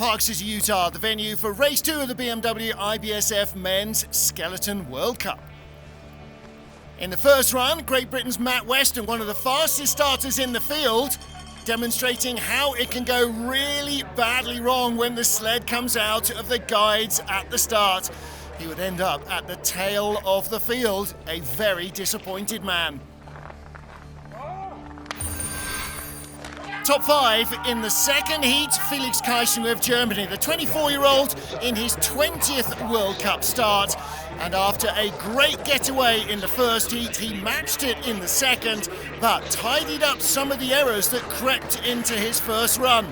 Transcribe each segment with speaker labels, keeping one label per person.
Speaker 1: Park City, Utah, the venue for race 2 of the BMW IBSF Men's Skeleton World Cup. In the first run, Great Britain's Matt Weston, one of the fastest starters in the field, demonstrating how it can go really badly wrong when the sled comes out of the guides at the start. He would end up at the tail of the field, a very disappointed man. Top 5 in the second heat, Felix Kaisinger of Germany, the 24-year-old in his 20th World Cup start. And after a great getaway in the first heat, he matched it in the second, but tidied up some of the errors that crept into his first run.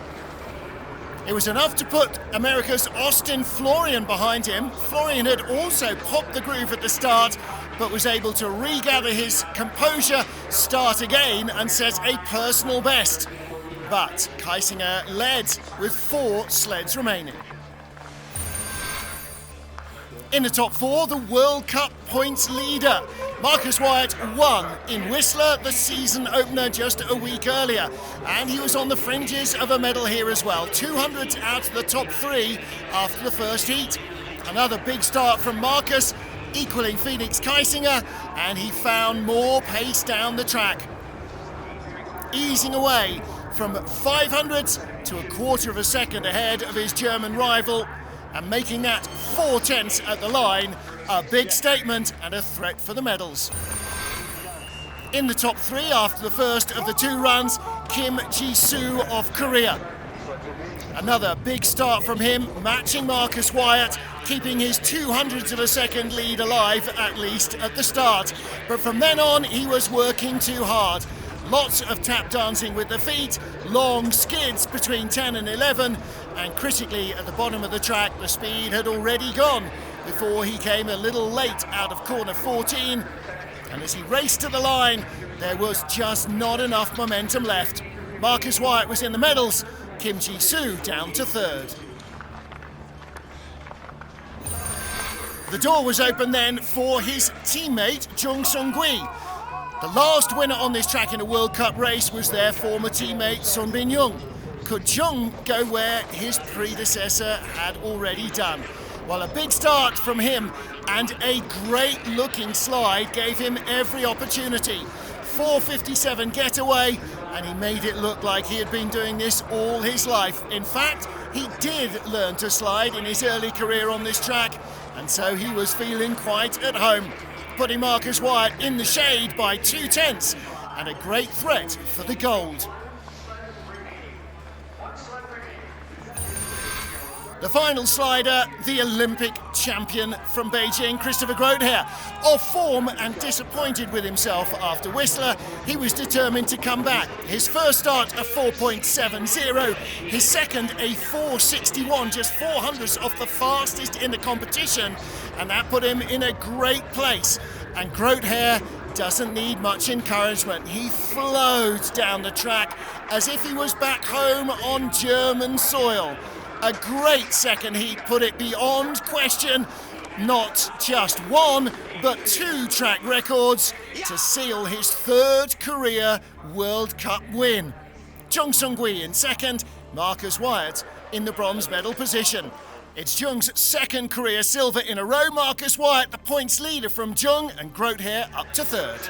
Speaker 1: It was enough to put America's Austin Florian behind him. Florian had also popped the groove at the start, but was able to regather his composure, start again, and set a personal best. But Kaisinger led with 4 sleds remaining. In the top 4, the World Cup points leader. Marcus Wyatt won in Whistler, the season opener, just a week earlier. And he was on the fringes of a medal here as well. 200 out of the top 3 after the first heat. Another big start from Marcus, equaling Felix Kaisinger, and he found more pace down the track. Easing away from 500ths to a quarter of a second ahead of his German rival, and making that 4/10 at the line, a big statement and a threat for the medals. In the top 3 after the first of the 2 runs, Kim Ji-soo of Korea. Another big start from him, matching Marcus Wyatt, keeping his 200ths of a second lead alive, at least at the start. But from then on, he was working too hard. Lots of tap dancing with the feet, long skids between 10 and 11, and critically at the bottom of the track, the speed had already gone before he came a little late out of corner 14. And as he raced to the line, there was just not enough momentum left. Marcus Wyatt was in the medals, Kim Ji-soo down to 3rd. The door was open then for his teammate, Jung Sung-gui. The last winner on this track in a World Cup race was their former teammate Sun Bin-young. Could Jung go where his predecessor had already done? Well, a big start from him and a great looking slide gave him every opportunity. 4:57 getaway, and he made it look like he had been doing this all his life. In fact, he did learn to slide in his early career on this track, and so he was feeling quite at home, putting Marcus Wyatt in the shade by 2/10 and a great threat for the gold. The final slider, the Olympic champion from Beijing, Christopher Groothair. Off form and disappointed with himself after Whistler, he was determined to come back. His first start a 4.70, his second a 4.61, just 400ths off the fastest in the competition, and that put him in a great place. And Groothair doesn't need much encouragement. He flowed down the track as if he was back home on German soil. A great second heat, put it beyond question. Not just 1, but 2 track records to seal his 3rd career World Cup win. Jung Sung-gui in second, Marcus Wyatt in the bronze medal position. It's Jung's 2nd career silver in a row. Marcus Wyatt, the points leader from Jung, and Groothair up to 3rd.